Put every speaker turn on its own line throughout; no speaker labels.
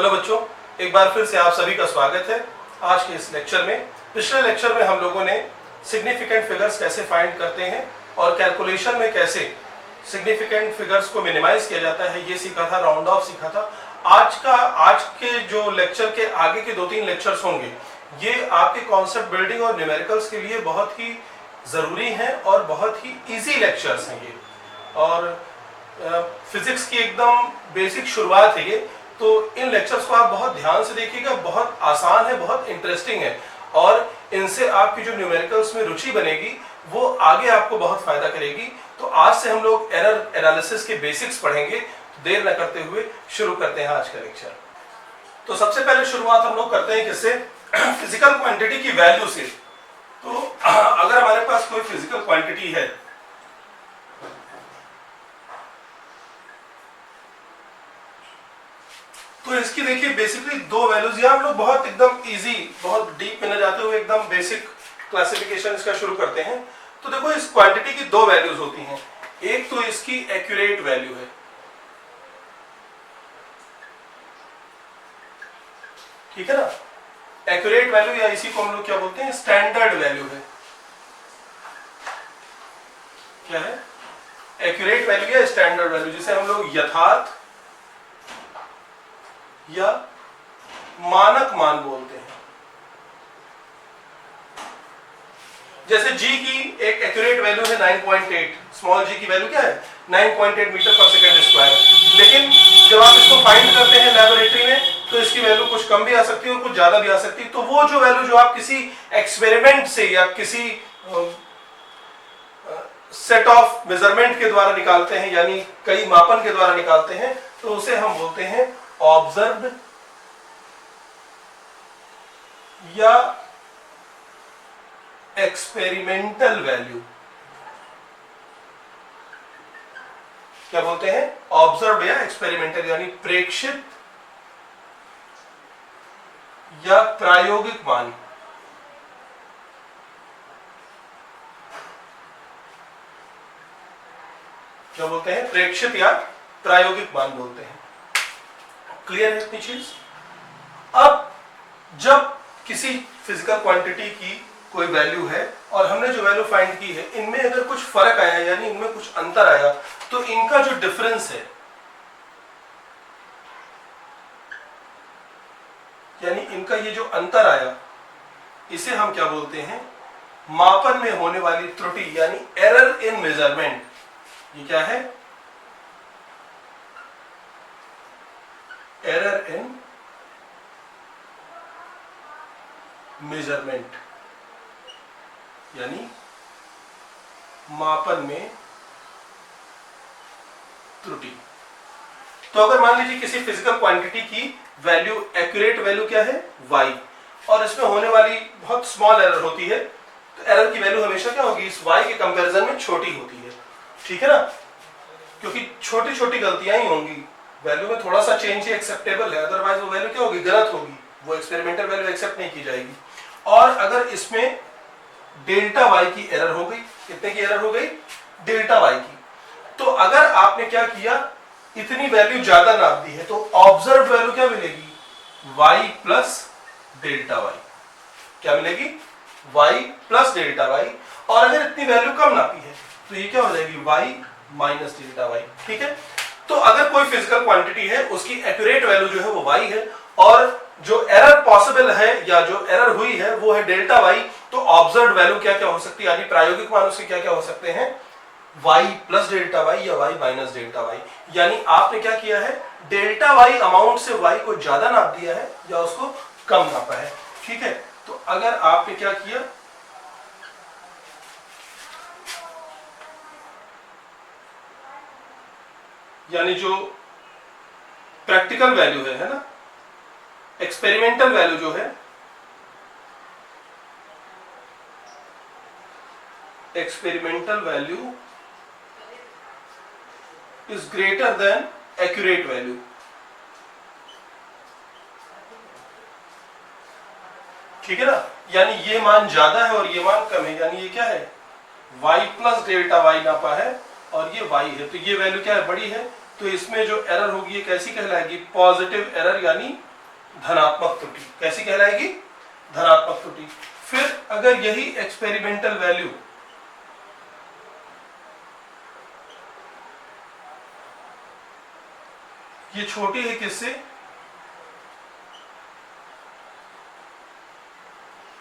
Hello बच्चों, एक बार फिर से आप सभी का स्वागत है आज के इस लेक्चर में। पिछले लेक्चर में हम लोगों ने सिग्निफिकेंट फिगर्स कैसे फाइंड करते हैं और कैलकुलेशन में कैसे सिग्निफिकेंट फिगर्स को मिनिमाइज किया जाता है ये सीखा था, राउंड ऑफ सीखा था। आज के जो लेक्चर के आगे के 2-3 लेक्चर्स होंगे ये आपके कॉन्सेप्ट बिल्डिंग और न्यूमेरिकल्स के लिए बहुत ही ज़रूरी हैं और बहुत ही ईजी लेक्चर्स हैं ये। और फिजिक्स की एकदम बेसिक शुरुआत है ये, तो इन लेक्चर्स को आप बहुत ध्यान से देखिएगा। बहुत आसान है, बहुत इंटरेस्टिंग है और इनसे आपकी जो न्यूमेरिकल्स में रुचि बनेगी वो आगे आपको बहुत फायदा करेगी। तो आज से हम लोग एरर एनालिसिस के बेसिक्स पढ़ेंगे। तो देर न करते हुए शुरू करते हैं आज का लेक्चर। तो सबसे पहले शुरुआत हम लोग करते हैं किससे? फिजिकल क्वांटिटी की वैल्यू से। तो अगर हमारे पास कोई फिजिकल क्वांटिटी है तो इसकी देखिए बेसिकली 2 वैल्यूज। यहाँ हम लोग बहुत एकदम इजी, बहुत डीप में न जाते हुए एकदम बेसिक क्लासिफिकेशन इसका शुरू करते हैं। तो देखो इस क्वांटिटी की 2 वैल्यूज होती हैं। एक तो इसकी एक्यूरेट वैल्यू है, ठीक है ना। एक्यूरेट वैल्यू या इसी को हम लोग क्या बोलते हैं? स्टैंडर्ड वैल्यू है। क्या है? एक्यूरेट वैल्यू या स्टैंडर्ड वैल्यू, जिसे हम लोग यथार्थ या मानक मान बोलते हैं। जैसे g की एक एक्यूरेट वैल्यू है 9.8। स्मॉल g की वैल्यू क्या है? 9.8 मीटर पर सेकेंड स्क्वायर। लेकिन जब आप इसको फाइंड करते हैं लेबोरेटरी में तो इसकी वैल्यू कुछ कम भी आ सकती है और कुछ ज्यादा भी आ सकती है। तो वो जो वैल्यू जो आप किसी एक्सपेरिमेंट से या किसी सेट ऑफ मेजरमेंट के द्वारा निकालते हैं, यानी कई मापन के द्वारा निकालते हैं, तो उसे हम बोलते हैं ऑब्जर्व्ड या एक्सपेरिमेंटल वैल्यू। क्या बोलते हैं? ऑब्जर्व्ड या एक्सपेरिमेंटल, यानी प्रेक्षित या प्रायोगिक मान। क्या बोलते हैं? प्रेक्षित या प्रायोगिक मान बोलते हैं। क्लियर है इतनी चीज? अब जब किसी फिजिकल क्वांटिटी की कोई वैल्यू है और हमने जो वैल्यू फाइंड की है, इनमें अगर कुछ फर्क आया यानी इनमें कुछ अंतर आया, तो इनका जो डिफरेंस है यानी इनका ये जो अंतर आया, इसे हम क्या बोलते हैं? मापन में होने वाली त्रुटि यानी एरर इन मेजरमेंट। ये क्या है? एरर इन मेजरमेंट, यानी मापन में त्रुटि। तो अगर मान लीजिए किसी फिजिकल क्वांटिटी की वैल्यू, एक्यूरेट वैल्यू क्या है? y, और इसमें होने वाली बहुत स्मॉल एरर होती है, तो एरर की वैल्यू हमेशा क्या होगी? इस y के कंपैरिजन में छोटी होती है, ठीक है ना। क्योंकि छोटी छोटी गलतियां ही होंगी, वैल्यू में थोड़ा सा चेंज ही एक्सेप्टेबल है, अदरवाइज वो वैल्यू क्या होगी? गलत होगी, वो एक्सपेरिमेंटल वैल्यू एक्सेप्ट नहीं की जाएगी। और अगर इसमें डेल्टा y की एरर हो गई, कितने की एरर हो गई? डेल्टा y की। तो अगर आपने क्या किया, इतनी वैल्यू ज्यादा नाप दी है, तो ऑब्जर्व वैल्यू क्या मिलेगी? y plus delta y। क्या मिलेगी? y plus delta y। और अगर इतनी वैल्यू कम नापी है तो ये क्या हो जाएगी? y माइनस डेल्टा y, ठीक है। तो अगर कोई फिजिकल क्वांटिटी है, उसकी एक्यूरेट वैल्यू जो है वो y है, और जो एरर पॉसिबल है या जो एरर हुई है वो है डेल्टा y, तो ऑब्जर्व्ड वैल्यू क्या क्या हो सकती है, यानी प्रायोगिक मान उसके क्या क्या हो सकते हैं? y प्लस डेल्टा y या y माइनस डेल्टा y। यानी आपने क्या किया है? डेल्टा y अमाउंट से y को ज्यादा नाप दिया है या उसको कम नापा है, ठीक है। तो अगर आपने क्या किया, यानी जो प्रैक्टिकल वैल्यू है ना, एक्सपेरिमेंटल वैल्यू जो है, experimental value is greater than accurate value. ठीक है ना, यानी ये मान ज्यादा है और ये मान कम है, यानी ये क्या है? y प्लस डेल्टा y नापा है और ये y है, तो ये वैल्यू क्या है? बड़ी है। तो इसमें जो एरर होगी ये कैसी कहलाएगी? पॉजिटिव एरर, यानी धनात्मक त्रुटि। कैसी कहलाएगी? धनात्मक त्रुटि। फिर अगर यही एक्सपेरिमेंटल वैल्यू ये छोटी है किससे?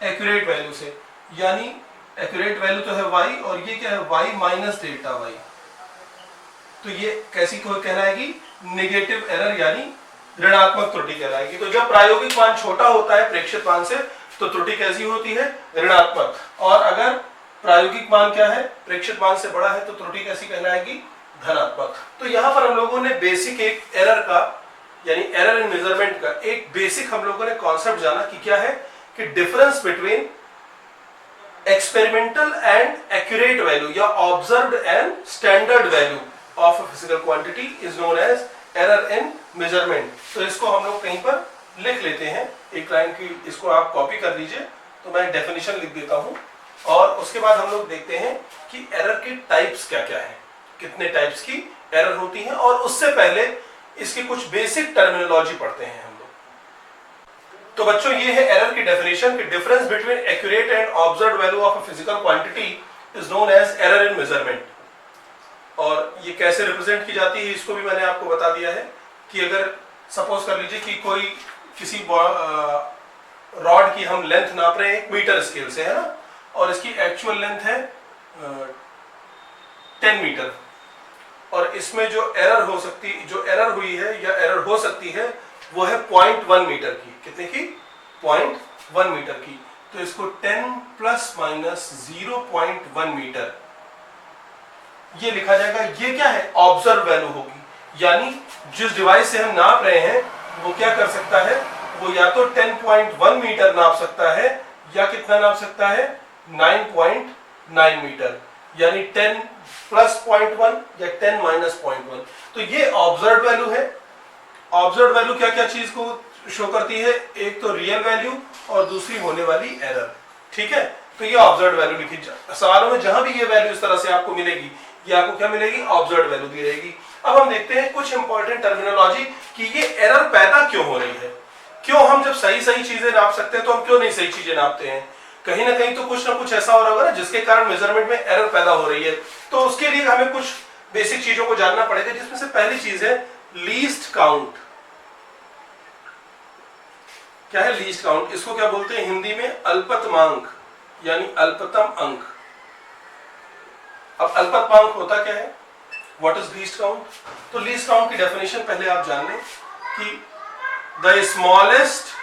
एक्यूरेट वैल्यू से। यानी एक्यूरेट वैल्यू तो है y और ये क्या है? y minus delta y। तो ये कैसी को कहलाएगी? नेगेटिव एरर यानी ऋणात्मक त्रुटि कहलाएगी। तो जब प्रायोगिक मान छोटा होता है प्रेक्षित मान से तो त्रुटि कैसी होती है? ऋणात्मक। और अगर प्रायोगिक मान क्या है? प्रेक्षित मान से बड़ा है तो त्रुटि कैसी कहलाएगी? धनात्मक। तो यहां पर हम लोगों ने बेसिक एक एरर का यानी एरर इन मेजरमेंट का एक बेसिक हम लोगों ने कॉन्सेप्ट जाना कि क्या है कि difference between experimental and accurate value या observed and standard value of a physical quantity is known as error in measurement. तो इसको हम लोग कहीं पर लिख लेते हैं, एक लाइन की इसको आप कॉपी कर लीजिए। तो मैं डेफिनेशन लिख देता हूं और उसके बाद हम लोग देखते हैं कि एरर के टाइप्स क्या क्या है, कितने टाइप्स की एरर होती हैं, और उससे पहले इसकी कुछ बेसिक टर्मिनोलॉजी पढ़ते हैं हम लोग। तो बच्चों ये है एरर की डेफिनेशन कि difference between accurate and observed value of a physical quantity is known as error in measurement. और ये कैसे रिप्रेजेंट की जाती है इसको भी मैंने आपको बता दिया है कि अगर सपोज कर लीजिए कि कोई किसी रॉड की हम लेंथ नाप रहे हैं 1 मीटर स्केल से, है ना, और इसकी एक्चुअल लेंथ है 10 मीटर, और इसमें जो एरर हुई है या एरर हो सकती है वो है 0.1 मीटर की। कितने की? 0.1 मीटर की। तो इसको 10 प्लस माइनस 0.1 मीटर ये लिखा जाएगा। ये क्या है? ऑब्जर्व वैल्यू होगी, यानी जिस डिवाइस से हम नाप रहे हैं वो क्या कर सकता है? वो या तो 10.1 मीटर नाप सकता है या कितना नाप सकता है? 9.9 मीटर, यानी 10 प्लस 0.1 या 10 माइनस 0.1। तो ये ऑब्जर्व वैल्यू है। ऑब्जर्व वैल्यू क्या क्या चीज को शो करती है? एक तो रियल वैल्यू और दूसरी होने वाली एरर। ठीक है, तो ये ऑब्जर्व वैल्यू लिखी सवालों में जहां भी ये वैल्यू इस तरह से आपको मिलेगी, ये आपको क्या मिलेगी? ऑब्जर्व वैल्यू दी रहेगी। अब हम देखते हैं कुछ इंपॉर्टेंट टर्मिनोलॉजी कि ये एरर पैदा क्यों हो रही है। क्यों हम जब सही सही चीजें नाप सकते हैं तो हम क्यों नहीं सही चीजें नापते हैं? कहीं ना कहीं तो कुछ ना कुछ ऐसा हो रहा होगा ना जिसके कारण मेजरमेंट में एरर पैदा हो रही है। तो उसके लिए हमें कुछ बेसिक चीजों को जानना पड़ेगा, जिसमें से पहली चीज है लीस्ट काउंट। क्या है लीस्ट काउंट? इसको क्या बोलते हैं हिंदी में? अल्पतमांक यानी अल्पतम अंक। अब अल्पतमांक होता क्या है? What is least count? तो लीस्ट काउंट की डेफिनेशन पहले आप जान लें कि the smallest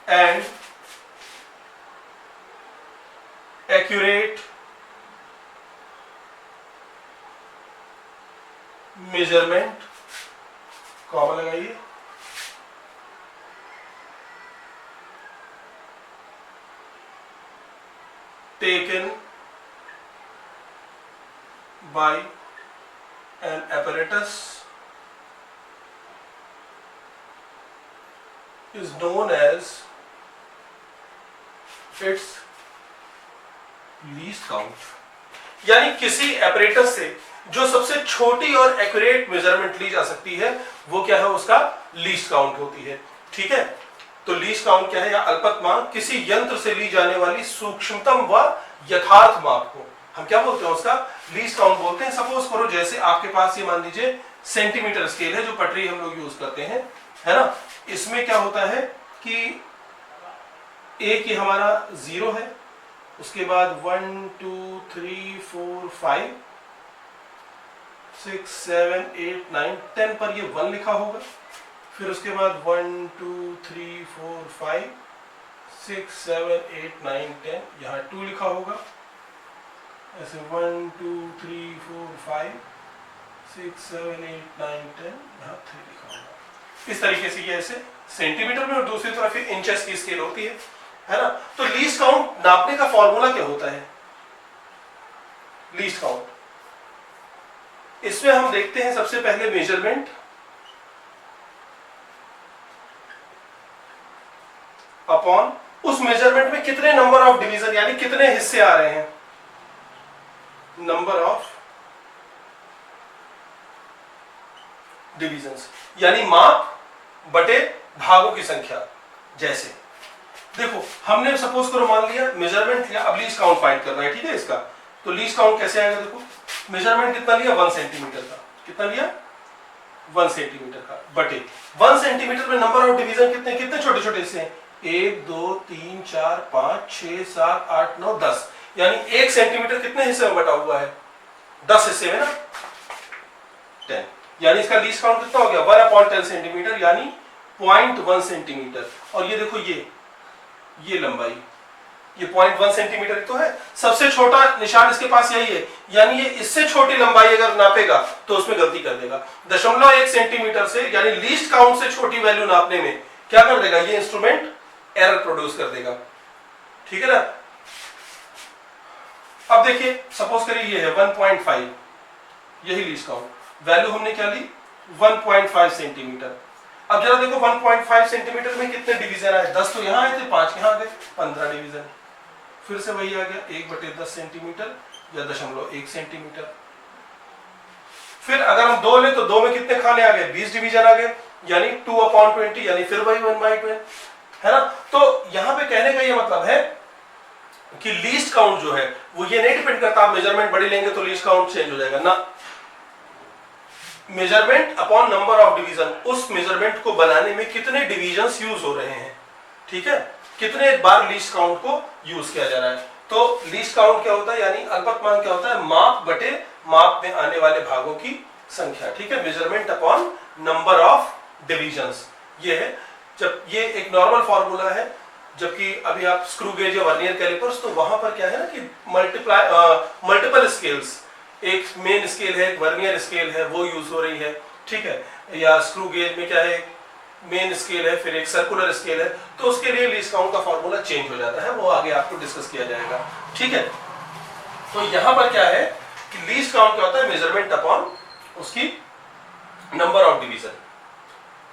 and accurate measurement, comma लगाइए, taken by an apparatus is known as its least count। यानी किसी apparatus से जो सबसे छोटी और एक्यूरेट मेजरमेंट ली जा सकती है वो क्या है? उसका लीस्ट काउंट होती है। ठीक है, तो लीस्ट काउंट क्या है? या अल्पतमांक किसी यंत्र से ली जाने वाली सूक्ष्मतम व यथार्थ माप को हम क्या बोलते हैं? उसका लीस्ट काउंट बोलते हैं। सपोज करो जैसे आपके पास ये मान लीजिए सेंटीमीटर स्केल है जो पटरी हम लोग यूज करते हैं, है ना। इसमें क्या होता है कि एक ही हमारा 0 है, उसके बाद 1 2 3 4 5 6 7 8 9 10 पर ये 1 लिखा होगा। फिर उसके बाद 1 2 3 4 5 6 7 8 9 10 यहाँ 2 लिखा होगा। ऐसे 1 2 3 4 5 6 7 8 9 10 यहाँ 3 लिखा होगा। इस तरीके से ये ऐसे सेंटीमीटर में, और दूसरी तरफ इंचेस की स्केल होती है ना। तो लीस्ट काउंट नापने का फॉर्मूला क्या होता है? लीस्ट काउंट, इसमें हम देखते हैं सबसे पहले मेजरमेंट अपॉन उस मेजरमेंट में कितने नंबर ऑफ डिवीजन यानी कितने हिस्से आ रहे हैं, नंबर ऑफ डिविजन्स, यानी माप बटे भागों की संख्या। जैसे देखो हमने सपोज करो मान लिया मेजरमेंट लिया, अब लीस्ट काउंट फाइंड करना है, ठीक है इसका। तो लीस्ट काउंट कैसे आएगा, देखो मेजरमेंट कितना लिया 1 सेंटीमीटर का, कितना लिया 1 सेंटीमीटर का, बटे 1 सेंटीमीटर में नंबर ऑफ डिवीजन कितने कितने छोटे छोटे हिस्से हैं, 1 2 3 4 5 6 7 8 9 10, यानी 1 सेंटीमीटर कितने हिस्से में बटा हुआ है, 10 हिस्से में ना, 10, यानी इसका लीस्ट काउंट कितना हो गया 1/10 सेंटीमीटर, यानी 0.1 सेंटीमीटर। और ये देखो ये लंबाई, ये 0.1 सेंटीमीटर तो है, सबसे छोटा निशान इसके पास यही है, यानी ये इससे छोटी लंबाई अगर नापेगा तो उसमें गलती कर देगा। 0.1 सेंटीमीटर से, यानी लीस्ट काउंट से छोटी वैल्यू नापने में क्या कर देगा ये इंस्ट्रूमेंट, एरर प्रोड्यूस कर देगा, ठीक है ना। अब देखिए सपोज करिए ये है 1.5, यही लीस्ट काउंट, वैल्यू हमने क्या ली 1.5 सेंटीमीटर। अब जरा देखो 1.5 सेंटीमीटर में कितने डिवीजन आए, 10 तो यहाँ आए थे, 5 यहाँ आ गए, 15 डिवीजन। फिर से वही आ गया 1/10 सेंटीमीटर या 0.1 सेंटीमीटर। फिर अगर हम 2 लें तो 2 में कितने खाने आ गए, 20 डिवीजन आ गए, यानी 2/20, यानी फिर वही 1/10, है ना। तो यहां पे कहने का ये मतलब है कि लीस्ट काउंट जो है वो ये नहीं डिपेंड करता आप मेजरमेंट बड़ी लेंगे तो लीस्ट काउंट चेंज हो जाएगा ना, measurement upon number of division, उस मेजरमेंट को बनाने में कितने डिवीजन्स यूज हो रहे हैं, ठीक है, कितने बार लीस्ट काउंट को यूज किया जा रहा है। तो लीस्ट काउंट क्या होता है, यानी अल्पतमांक क्या होता है, माप बटे माप में आने वाले भागों की संख्या, ठीक है, measurement upon number of divisions, ये है। जब ये एक नॉर्मल फॉर्मूला है, जबकि अभी आप स्क्रू गेज या वर्नियर कैलिपर्स, तो वहां पर क्या है ना कि मल्टीपल स्केल्स, एक मेन स्केल है, एक वर्नियर स्केल है, वो यूज हो रही है, ठीक है, या स्क्रू गेज में क्या है, मेन स्केल है, फिर एक सर्कुलर स्केल है, तो उसके लिए लीस्ट काउंट का फॉर्मूला चेंज हो जाता है, वो आगे आपको डिस्कस किया जाएगा, ठीक है। तो यहां पर क्या है कि लीस्ट काउंट क्या होता है, मेजरमेंट अपॉन उसकी नंबर ऑफ डिवीजन,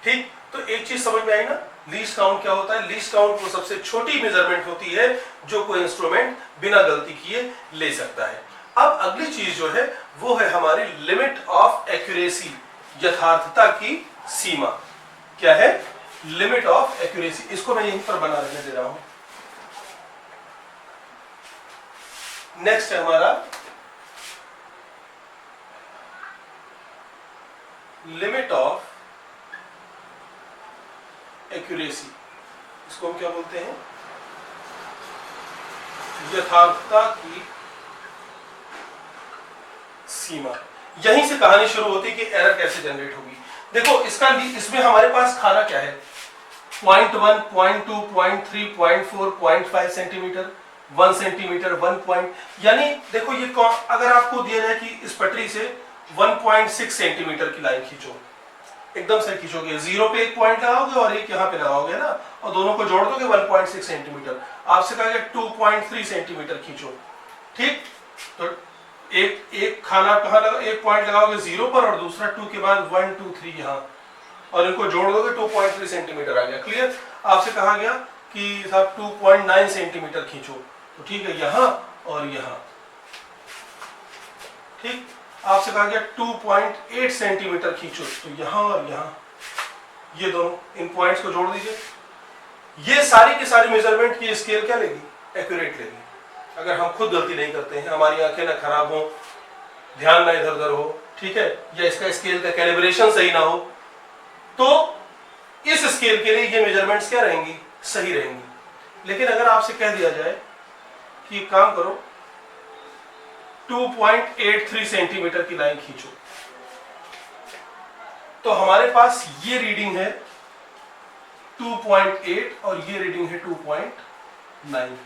ठीक। तो एक चीज समझ में आई ना, लीस्ट काउंट क्या होता है, लीस्ट काउंट वो सबसे छोटी मेजरमेंट होती है जो कोई इंस्ट्रूमेंट बिना गलती किए ले सकता है। अब अगली चीज जो है वो है हमारी लिमिट ऑफ एक्यूरेसी, यथार्थता की सीमा। क्या है, लिमिट ऑफ एक्यूरेसी, इसको मैं यहीं पर बना रहने दे रहा हूं। नेक्स्ट है हमारा लिमिट ऑफ एक्यूरेसी, इसको हम क्या बोलते हैं, यथार्थता की सीमा। यहीं से कहानी शुरू होती है कि एरर कैसे जनरेट होगी। देखो इसमें हमारे पास खाना क्या है, 0.1, 0.2, 0.3, 0.4, 0.5 सेंटीमीटर, 1 सेंटीमीटर, 1 पॉइंट, यानी देखो ये अगर आपको दिया जाए कि इस पटरी से 1.6 सेंटीमीटर की लाइन खींचो, एकदम से खींचोगे, 0 पे एक पॉइंट लगाओगे और एक यहाँ पे लगाओगे ना, और दोनों को जोड़ दोगे 1.6 सेंटीमीटर। आपसे कहा गया 2.3 सेंटीमीटर खींचो, ठीक। तो एक खाना कहाँ लगा, एक पॉइंट लगाओगे 0 पर और दूसरा 2 के बाद 1 2 3 यहाँ, और इनको जोड़ दोगे 2.3 सेंटीमीटर आ गया, क्लियर। आपसे कहा गया कि साहब 2.9 सेंटीमीटर खींचो, तो ठीक है, यहाँ और यहाँ, ठीक। आपसे कहा गया 2.8 सेंटीमीटर खींचो, तो यहां और यहां, ये दोनों इन पॉइंट्स को जोड़ दीजिए। ये सारी की सारी मेजरमेंट की स्केल क्या लेगी, एक्यूरेट लेगी। अगर हम खुद गलती नहीं करते हैं, हमारी आंखें ना खराब हो, ध्यान ना इधर उधर हो, ठीक है, या इसका स्केल का कैलिब्रेशन सही ना हो, तो इस स्केल के लिए ये मेजरमेंट्स क्या रहेंगी, सही रहेंगी। लेकिन अगर आपसे कह दिया जाए कि काम करो 2.83 सेंटीमीटर की लाइन खींचो, तो हमारे पास ये रीडिंग है 2.8 और ये रीडिंग है 2.9,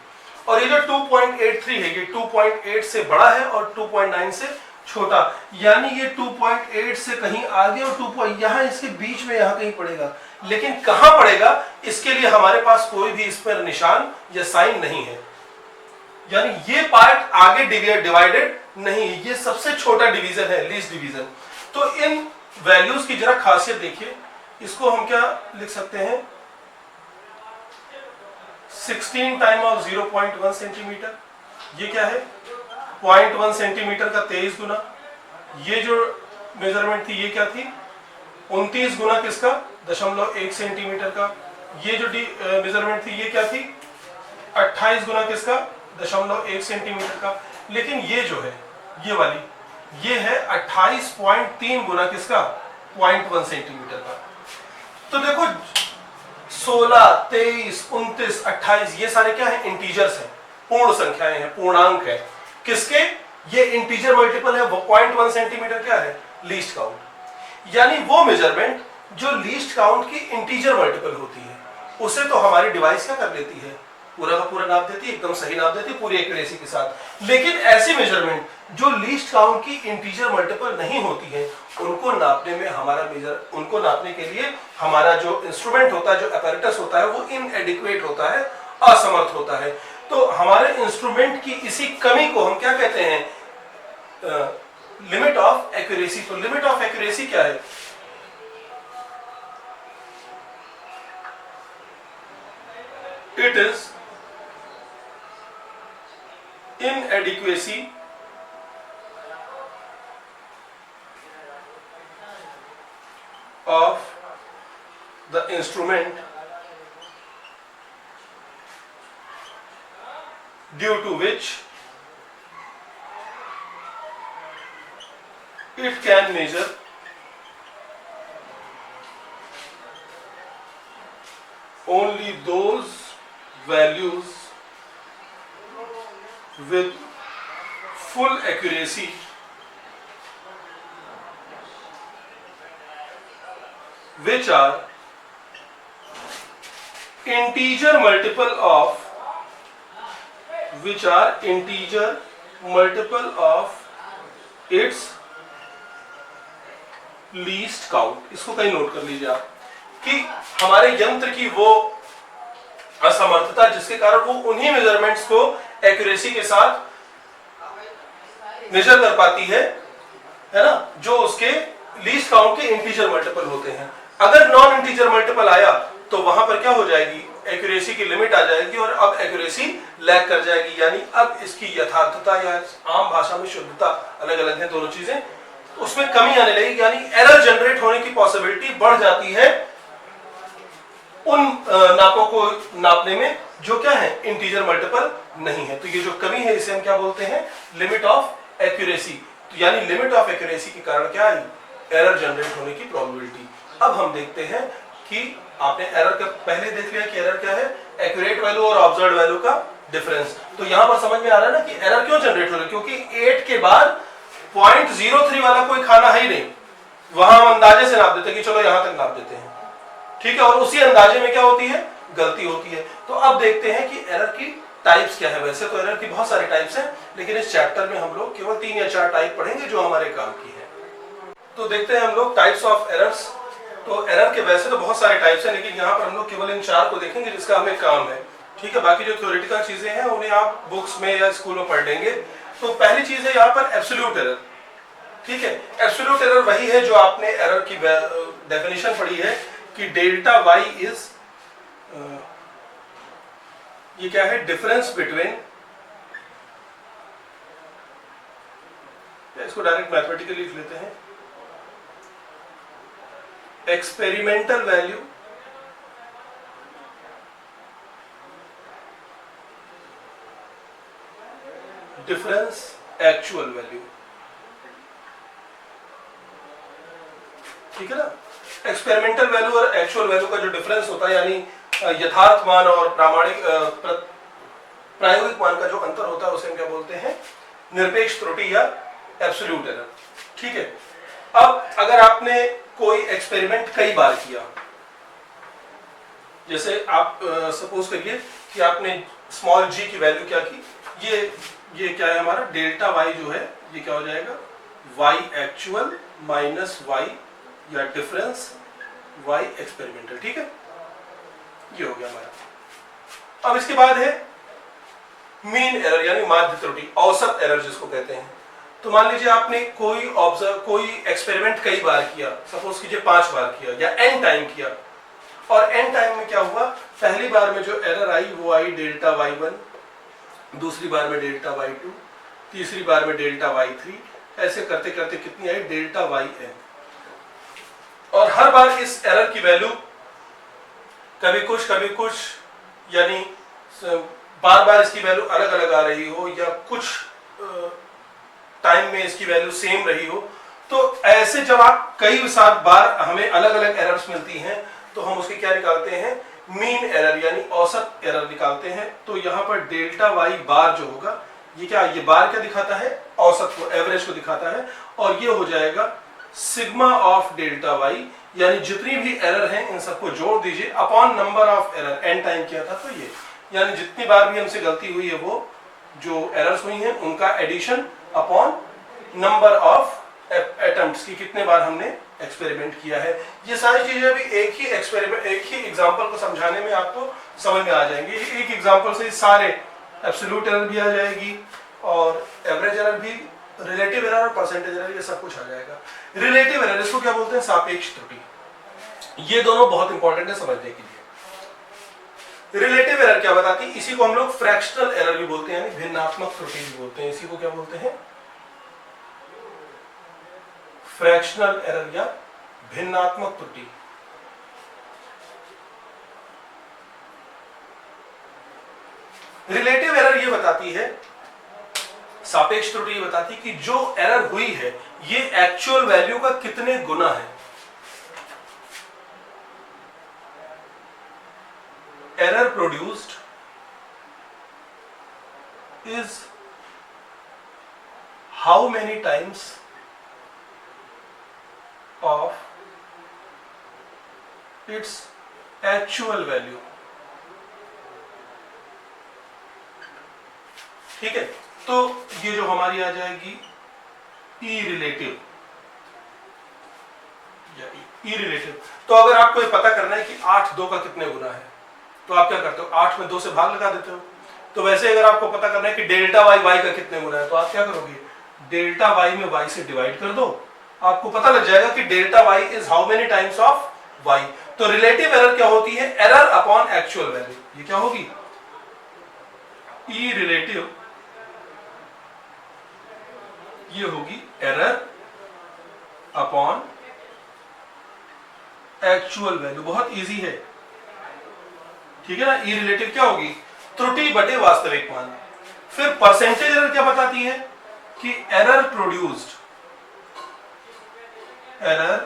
और ये जो 2.83 है ये 2.8 से बड़ा है और 2.9 से छोटा, यानी ये 2.8 से कहीं आगे और 2. यहां इसके बीच में यहां कहीं पड़ेगा, लेकिन कहां पड़ेगा इसके लिए हमारे पास कोई भी इस पर निशान या साइन नहीं है, यानी ये पार्ट आगे डिवाइडेड नहीं, ये सबसे छोटा डिवीजन है, लीस्ट डिवीजन। तो इन वैल्यूज की जरा खासियत देखिए, इसको हम क्या लिख सकते हैं, 16 टाइम ऑफ 0.1 सेंटीमीटर, ये क्या है 0.1 सेंटीमीटर का 23 गुना, ये जो मेजरमेंट थी ये क्या थी 29 गुना किसका 0.1 सेंटीमीटर का। ये जो मेजरमेंट थी ये क्या थी 28 गुना किसका 0.1 सेंटीमीटर का। लेकिन ये जो है ये वाली ये है 28.3 गुना किसका 0.1 सेंटीमीटर का। तो देखो 16, 23, 29, 28 ये सारे क्या है इंटीजर्स हैं, पूर्ण संख्याएं हैं, पूर्णांक है किसके, ये इंटीजर मल्टीपल है। वो 0.1 सेंटीमीटर क्या है लीस्ट काउंट, यानी वो मेजरमेंट जो लीस्ट काउंट की इंटीजर मल्टीपल होती है उसे तो हमारी डिवाइस क्या कर लेती है पूरा का पूरा नाप देती है, एकदम सही नाप देती है पूरी एक्यूरेसी के साथ। लेकिन ऐसी मेजरमेंट जो लीस्ट काउंट की इंटीजर मल्टीपल नहीं होती है उनको नापने में उनको नापने के लिए हमारा जो इंस्ट्रूमेंट होता है, जो अपैरेटस होता है वो इनएडिक्वेट होता है, असमर्थ होता है। तो हमारे इंस्ट्रूमेंट की इसी कमी को हम क्या कहते हैं लिमिट ऑफ एक्यूरेसी। तो लिमिट ऑफ एक्यूरेसी क्या है, it is inadequacy of the instrument due to which it can measure only those values with full accuracy which are integer multiple of its least count। इसको कहीं note कर लीजिए आप कि हमारे यंत्र की वो असमर्थता जिसके कारण वो उन्हीं मेजरमेंट्स को एक्यूरेसी के साथ मेजर कर पाती है ना, जो उसके लीस्ट काउंट के इंटीजर मल्टीपल होते हैं। अगर नॉन इंटीजर मल्टीपल आया तो वहां पर क्या हो जाएगी एक्यूरेसी की लिमिट आ जाएगी और अब एक्यूरेसी लैग कर जाएगी, यानी अब इसकी यथार्थता या आम भाषा में शुद्धता अलग अलग है दोनों चीजें, उसमें कमी आने लगेगी, यानी एरर जनरेट होने की पॉसिबिलिटी बढ़ जाती है उन नापों को नापने में जो क्या है इंटीजर मल्टीपल नहीं है। तो ये जो कमी है इसे हम क्या बोलते हैं लिमिट ऑफ एक्यूरेसी। तो यानी लिमिट ऑफ एक्यूरेसी के कारण क्या आई एरर जनरेट होने की प्रोबेबिलिटी। अब हम देखते हैं कि आपने एरर का पहले देख लिया कि एरर क्या है एक्यूरेट वैल्यू और ऑब्जर्व्ड वैल्यू का डिफरेंस। तो यहां पर समझ में आ रहा है ना कि एरर क्यों जनरेट हो रही है, क्योंकि 8 के बाद 0.03 वाला कोई खाना है ही नहीं, वहां हम अंदाजे से नाप देते हैं कि चलो यहां तक नाप देते हैं, ठीक है, और उसी अंदाजे में क्या होती है गलती होती है। तो अब देखते हैं कि एरर की टाइप्स क्या है। वैसे तो एरर की बहुत सारी टाइप्स हैं, लेकिन इस चैप्टर में हम लोग केवल 3 या 4 टाइप पढ़ेंगे जो हमारे काम की है। तो देखते हैं हम लोग टाइप्स ऑफ एरर्स। तो एरर के वैसे तो बहुत सारे टाइप्स हैं, लेकिन यहाँ पर हम लोग केवल इन 4 को देखेंगे जिसका हमें काम है, ठीक है। बाकी जो थ्योरेटिकल चीजें हैं उन्हें आप बुक्स में या स्कूल में पढ़ लेंगे। तो पहली चीज है यहाँ पर एब्सोल्यूट एरर, ठीक है। एब्सोल्यूट एरर वही है जो आपने एरर की डेफिनेशन पढ़ी है कि डेल्टा वाई इज ये क्या है डिफरेंस बिटवीन, इसको डायरेक्ट मैथमेटिकली लिख लेते हैं, experimental value difference actual value, ठीक है ना। एक्सपेरिमेंटल वैल्यू और एक्चुअल वैल्यू का जो डिफरेंस होता है, यानी यथार्थ मान और प्रायोगिक मान का जो अंतर होता है उसे हम क्या बोलते हैं निरपेक्ष त्रुटि या एब्सोल्यूट एरर, ठीक है। अब अगर आपने कोई एक्सपेरिमेंट कई बार किया, जैसे आप सपोज करिए कि आपने स्मॉल जी की वैल्यू क्या की, ये क्या है हमारा डेल्टा वाई जो है ये क्या हो जाएगा वाई एक्चुअल माइनस वाई या डिफरेंस वाई एक्सपेरिमेंटल, ठीक है, ये हो गया हमारा। अब इसके बाद है मीन एरर यानी माध्य त्रुटि, औसत एरर जिसको कहते हैं। तो मान लीजिए आपने कोई एक्सपेरिमेंट कई बार किया, सपोज कीजिए 5 बार किया या n टाइम किया, और n टाइम में क्या हुआ पहली बार में जो एरर आई वो आई डेल्टा y1, दूसरी बार में डेल्टा y2, तीसरी बार में डेल्टा y3, ऐसे करते करते कितनी आई डेल्टा yn। और हर बार इस एरर की वैल्यू कभी कुछ यानी बार बार इसकी वैल्यू अलग अलग आ रही हो या कुछ टाइम में इसकी वैल्यू सेम रही हो, तो ऐसे जब आप कई सात बार हमें अलग अलग एरर्स मिलती हैं तो हम उसके क्या निकालते हैं, मीन एरर यानी औसत एरर निकालते हैं। तो यहाँ पर डेल्टा वाई बार जो होगा, ये क्या, ये बार क्या दिखाता है, औसत को, एवरेज को दिखाता है, और ये हो जाएगा सिग्मा ऑफ डेल्टा वाई, यानी जितनी भी एरर हैं इन सबको जोड़ दीजिए upon number of error, N time किया था तो ये, यानी जितनी बार भी हमसे गलती हुई है वो जो एरर्स हुई हैं उनका addition upon number of attempts की, कितने बार हमने एक्सपेरिमेंट किया है। ये सारी चीजें भी एक ही एक्सपेरिमेंट, एक ही एग्जांपल को समझाने में आपको समझ में आ जाएंगी। एक एग्जांपल से सारे एब्सोल्यूट एरर भी आ जाएगी और एवरेज एरर भी, रिलेटिव एरर और परसेंटेज एरर, ये सब कुछ आ जाएगा। रिलेटिव एरर, इसको क्या बोलते हैं, सापेक्ष त्रुटि। ये दोनों बहुत इंपॉर्टेंट है समझने के लिए। रिलेटिव एरर क्या बताती है, इसी को हम लोग फ्रैक्शनल एरर भी बोलते हैं, यानी भिन्नात्मक त्रुटि भी बोलते हैं। इसी को क्या बोलते हैं, फ्रैक्शनल एरर या भिन्नात्मक त्रुटि। रिलेटिव एरर ये बताती है, सापेक्ष त्रुटि ये बताती है कि जो एरर हुई है ये एक्चुअल वैल्यू का कितने गुना है। Error produced is how many times of its actual value। ठीक है, तो ये जो हमारी आ जाएगी ई रिलेटिव या ई रिलेटिव। तो अगर आपको ये पता करना है कि 8 2 का कितने गुना है तो आप क्या करते हो, 8 में 2 से भाग लगा देते हो। तो वैसे अगर आपको पता करना है कि डेल्टा वाई वाई का कितने गुना है तो आप क्या करोगे, डेल्टा वाई में वाई से डिवाइड कर दो, आपको पता लग जाएगा कि delta Y is how many times of Y. तो रिलेटिव एरर क्या होती है, एरर अपॉन एक्चुअल वैल्यू। ये क्या होगी, ई रिलेटिव, ये होगी एरर अपॉन एक्चुअल वैल्यू। बहुत इजी है, ठीक है ना। ई रिलेटिव क्या होगी, त्रुटि बटे वास्तविक मान। फिर परसेंटेज एरर क्या बताती है कि error produced, error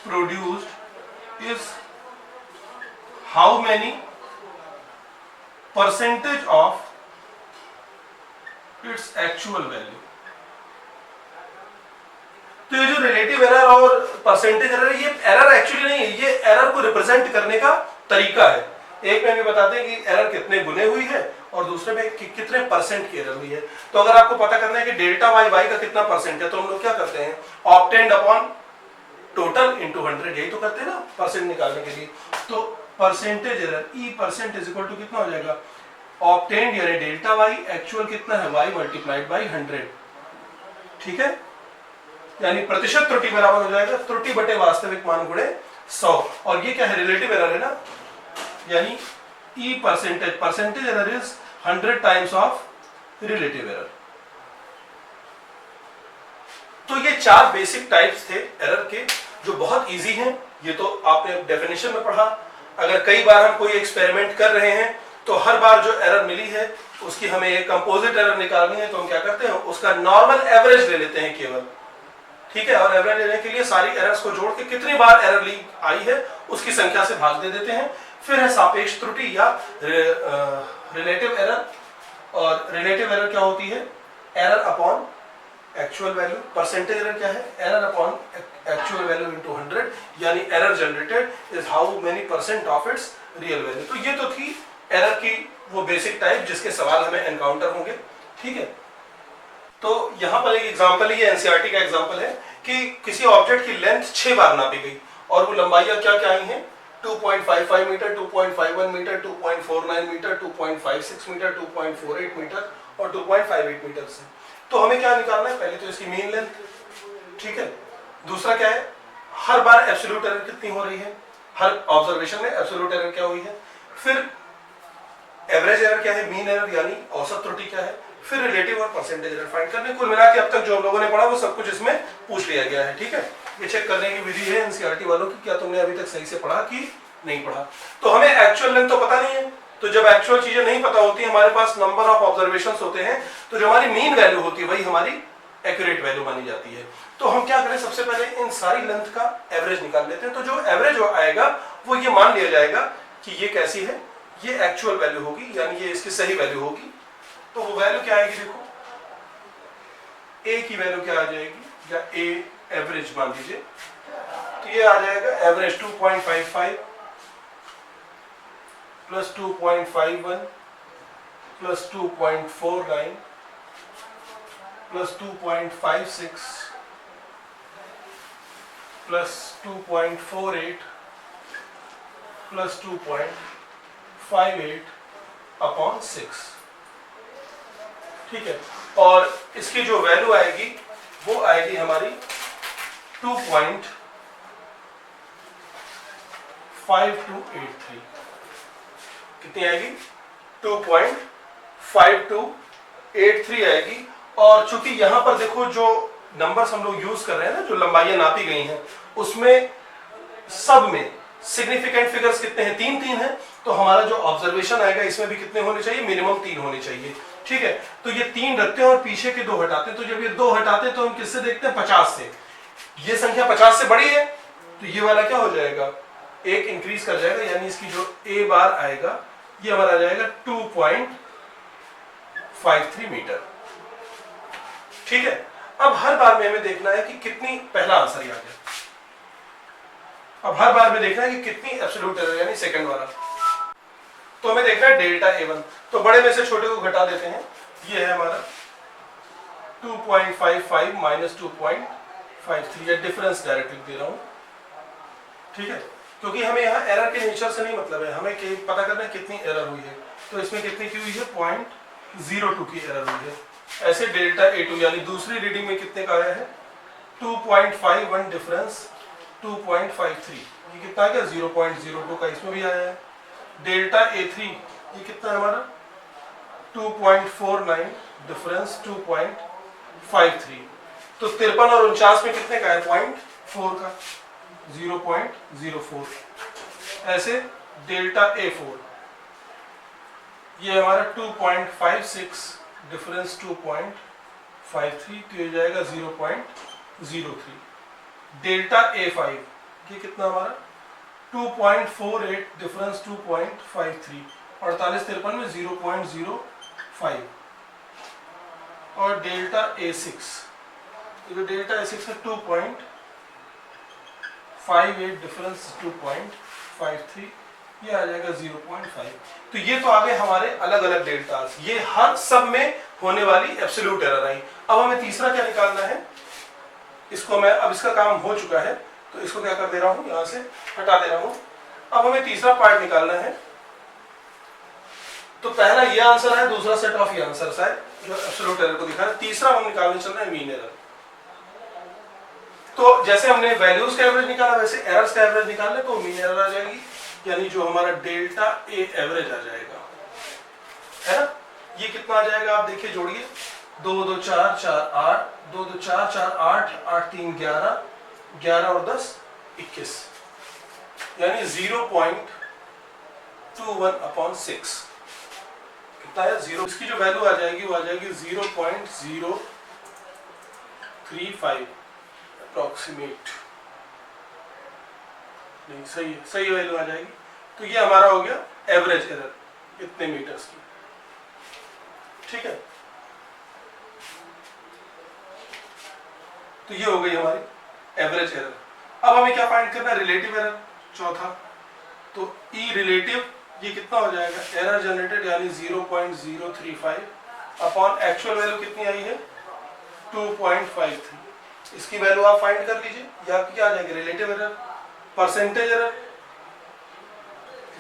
produced is how many percentage of its actual value। तो ये जो रिलेटिव एरर और परसेंटेज एरर, ये एरर एक्चुअली नहीं है, ये एरर को रिप्रेजेंट करने का तरीका है। एक में भी बताते हैं कि एरर कितने गुने हुई है और दूसरे में कितने परसेंट की एरर हुई है। तो अगर आपको पता करना है कि डेल्टा वाई वाई का कितना परसेंट है तो हम लोग क्या करते हैं, ऑब्टेन्ड अपॉन टोटल इनटू 100, यही तो करते हैं ना परसेंट निकालने के लिए। तो percentage error E percent is equal to कितना हो जाएगा, ऑब्टेन्ड यानी डेल्टा वाई, एक्चुअल कितना है वाई मल्टीप्लाइड बाई 100। ठीक है, यानी प्रतिशत त्रुटि बराबर हो जाएगा त्रुटि बटे वास्तविक मान गुणे 100। और ये क्या है, रिलेटिव एरर है ना, यानी E percentage, percentage error is 100 times of relative error. तो ये 4 बेसिक टाइप्स थे एरर के जो बहुत इजी हैं। ये तो आपने डेफिनेशन में पढ़ा। अगर कई बार हम कोई एक्सपेरिमेंट कर रहे हैं तो हर बार जो एरर मिली है उसकी हमें एक कंपोजिट एरर निकालनी है तो हम क्या करते हैं, उसका नॉर्मल एवरेज ले लेते हैं केवल। ठीक है, और एवरेज लेने के लिए सारी एरर्स को जोड़ के कितनी बार एरर ली आई है उसकी संख्या से भाग दे देते हैं। फिर है सापेक्ष त्रुटि या रिलेटिव एरर। और रिलेटिव एरर क्या होती है, error upon actual value. Percentage error क्या है, error upon actual value into 100, यानी error generated is how many percent of its real value. तो ये तो थी एरर की वो बेसिक टाइप जिसके सवाल हमें एनकाउंटर होंगे। ठीक है, तो यहाँ पर एक एग्जांपल, ये एनसीईआरटी का एग्जांपल है कि किसी ऑब्जेक्ट की लेंथ 6 बार नापी गई और वो लंबाइयां क्या क्या आई हैं, 2.55 metre, 2.51 metre, 2.49 metre, 2.56 metre, 2.48 metre और 2.58 मीटर से। तो हमें क्या निकालना है, पहले तो इसकी मीन लेंथ। ठीक है, दूसरा क्या है, हर बार एब्सोल्यूट एरर कितनी हो रही है, हर ऑब्जर्वेशन में एब्सोल्यूट एरर क्या हुई है। फिर एवरेज एरर क्या है, मीन एरर यानी औसत त्रुटि क्या है। फिर रिलेटिव और परसेंटेज एरर फाइंड करने। कुल मिला के अब तक जो हम लोगों ने पढ़ा वो सब कुछ इसमें पूछ लिया गया है। ठीक है। ये चेक करने की विधि है एनसीईआरटी वालों की, क्या तुमने अभी तक सही से पढ़ा कि नहीं पढ़ा। तो हमें एक्चुअल लेंथ तो पता नहीं है, तो जब एक्चुअल चीजें नहीं पता होती, हमारे पास नंबर ऑफ ऑब्जर्वेशंस होते हैं, तो जो हमारी मीन वैल्यू होती है वही हमारी एक्यूरेट वैल्यू मानी जाती है। तो हम क्या करें, सबसे पहले इन सारी लेंथ का एवरेज निकाल लेते हैं। तो जो एवरेज आएगा वो ये मान लिया जाएगा कि ये कैसी है, ये एक्चुअल वैल्यू होगी, यानी ये इसकी सही वैल्यू होगी। तो वो वैल्यू क्या आएगी, देखो ए की वैल्यू क्या आ जाएगी, या ए एवरेज मान लीजिए, तो ये आ जाएगा average 2.55 plus 2.51 plus 2.49 plus 2.56 plus 2.48 plus 2.58 upon 6। ठीक है, और इसकी जो वैल्यू आएगी वो आएगी हमारी 2.5283। कितनी आएगी, 2.5283 आएगी। और चूंकि यहां पर देखो जो नंबर्स हम लोग यूज कर रहे हैं ना, जो लंबाइयां नापी गई हैं, उसमें सब में सिग्निफिकेंट फिगर्स कितने हैं, 3 हैं। तो हमारा जो ऑब्जर्वेशन आएगा इसमें भी कितने होने चाहिए, मिनिमम 3 होने चाहिए। ठीक है, तो ये 3 रखते हैं और पीछे के 2 हटाते हैं। तो जब ये 2 हटाते हैं तो हम किससे देखते हैं, 50 से। ये संख्या 50 से बड़ी है तो ये वाला क्या हो जाएगा, 1 इंक्रीज कर जाएगा, यानी इसकी जो ए बार आएगा ये हमारा आ जाएगा 2.53 मीटर। ठीक है, अब हर बार में हमें देखना है कि कितनी, पहला आंसर ही आ गया। अब हर बार में देखना है कि कितनी एब्सोल्यूट एरर, यानी सेकंड वाला। तो हमें देखना है डेल्टा A1। तो बड़े में से छोटे को घटा देते हैं, ये है हमारा 2.55 माइनस 2.53, या डिफरेंस डायरेक्ट लिख दे रहा हूं। ठीक है, क्योंकि हमें यहाँ एरर के नेचर से नहीं मतलब है, हमें पता करना है कितनी एरर हुई है। तो इसमें कितनी की हुई है, 0.02 की एरर हुई है। ऐसे डेल्टा A2 यानी दूसरी रीडिंग में कितने का आया है, 2.51 डिफरेंस 2.53, ये कितना आ गया, 0.02 का इसमें भी आया है। डेल्टा A3 ये कितना है हमारा, 2.49 डिफरेंस 2.53। तो 53 और 49 में कितने का है, 0.4 का, 0.04। ऐसे डेल्टा A4 ये हमारा 2.56 डिफरेंस 2.53, तो ये जाएगा 0.03। डेल्टा A5 ये कितना हमारा, 2.48 डिफरेंस 2.53, 48-53 में 0.05। और डेल्टा A6, जो डेल्टा A6 है 2.58 डिफरेंस 2.53, ये आ जाएगा 0.5। तो ये तो आ गए हमारे अलग अलग डेल्टास, ये हर सब में होने वाली एब्सोल्यूट एरर आई। अब हमें तीसरा क्या निकालना है, इसको मैं, अब इसका काम हो चुका है तो इसको क्या कर दे रहा हूं, यहां से हटा दे रहा हूं। अब हमें तीसरा पार्ट निकालना है। तो पहला ये आंसर है, दूसरा सेट ऑफ ये आंसर है जो एब्सोल्यूट एरर को दिखा रहा है। तीसरा हम निकालने चल रहे हैं मीन एरर। तो जैसे हमने वैल्यूज का एवरेज निकाला वैसे एरर्स का एवरेज निकाल ले, तो मीन एरर आ जाएगी, यानी जो हमारा डेल्टा ए एवरेज आ जाएगा, है ना। ये कितना आ जाएगा, आप देखिए, जोड़िए, 2 2 4 4 8, 2 2 4 4 8, 8 3 11, 11 और 10 21, यानी 0.21/6 कितना है, 0। इसकी जो वैल्यू आ जाएगी वो आ जाएगी 0.035 अप्रोक्सीमेट, नहीं सही है, सही वैल्यू आ जाएगी। तो ये हमारा हो गया एवरेज एरर इतने मीटर्स की। ठीक है, तो ये हो गई हमारी एवरेज एरर। अब हमें क्या फाइंड करना है, रिलेटिव एरर, चौथा। तो ई रिलेटिव ये कितना हो जाएगा, एरर जनरेटेड यानी 0.035 अपॉन एक्चुअल वैल्यू कितनी आई है, 2.53। इसकी वैल्यू आप फाइंड कर लीजिए, ये आपकी क्या आ जाएगी, relative error. Percentage error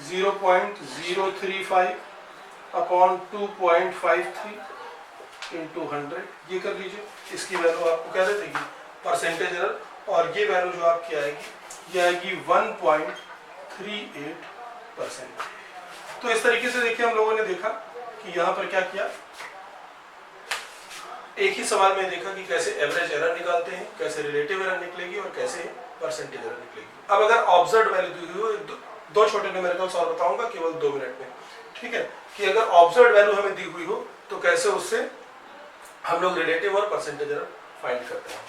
0.035 upon 2.53 into 100, ये कर लीजिए। इसकी वैल्यू आपको क्या दे देगी, परसेंटेज एरर। और ये वैल्यू जो आपकी आएगी ये आएगी 1.38%। तो इस तरीके से देखिए हम लोगों ने देखा कि यहाँ पर क्या किया, एक ही सवाल में देखा कि कैसे एवरेज एरर निकालते हैं, कैसे रिलेटिव एरर निकलेगी और कैसे परसेंटेज एरर निकलेगी। अब अगर ऑब्जर्व्ड वैल्यू दी हुई हो, दो छोटे न्यूमेरिकल्स और बताऊंगा केवल 2 मिनट में, ठीक है, कि अगर ऑब्जर्व्ड वैल्यू हमें दी हुई हो तो कैसे उससे हम लोग रिलेटिव और परसेंटेज एरर फाइंड करते हैं।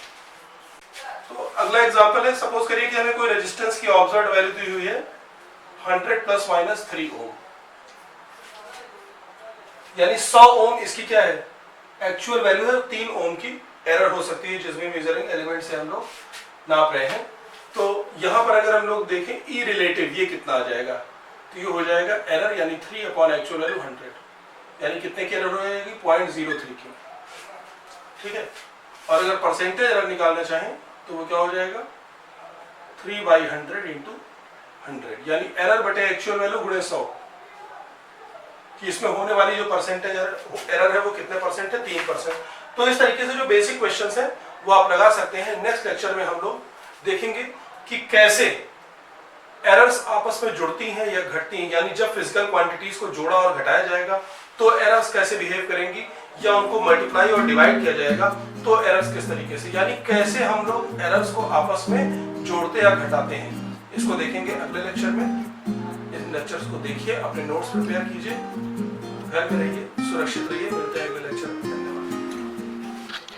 तो अगला एग्जांपल है, सपोज करिए कि हमें कोई रेजिस्टेंस की ऑब्जर्व्ड वैल्यू दी हुई है 100 ± 3 ओम, यानी 100 ओम इसकी क्या है, एक्चुअल वैल्यू है। 3 ओम की एरर हो सकती है जिसमें मेजरिंग एलिमेंट से हम लोग नाप रहे हैं। तो यहां पर अगर हम लोग देखें ई रिलेटिव, ये कितना आ जाएगा, तो ये हो जाएगा एरर यानी 3 अपॉन एक्चुअल वैल्यू 100, यानी कितने की एरर हो जाएगी, 0.03 की, ठीक है। और अगर परसेंटेज एरर निकालना चाहें तो वो क्या हो जाएगा, 3/100 × 100, यानी एरर बटे एक्चुअल वैल्यू गुणे 100, कि इसमें होने वाली जो परसेंटेज एरर है वो कितने परसेंट है, 3%। तो इस तरीके से जो बेसिक क्वेश्चंस है वो आप लगा सकते हैं। नेक्स्ट लेक्चर में हम लोग देखेंगे कि कैसे एरर्स आपस में जुड़ती हैं या घटती हैं, यानी जब फिजिकल क्वांटिटीज को जोड़ा और घटाया जाएगा तो एरर्स कैसे बिहेव करेंगी, या उनको मल्टीप्लाई और डिवाइड किया जाएगा तो एरर्स किस तरीके से, यानी कैसे हम लोग एरर्स को आपस में जोड़ते या घटाते हैं, इसको देखेंगे अगले लेक्चर में। इन लेक्चर्स को देखिए, अपने नोट्स प्रिपेयर कीजिए, घर में रहिए, सुरक्षित रहिए, मिलते हैं अगले लेक्चर में।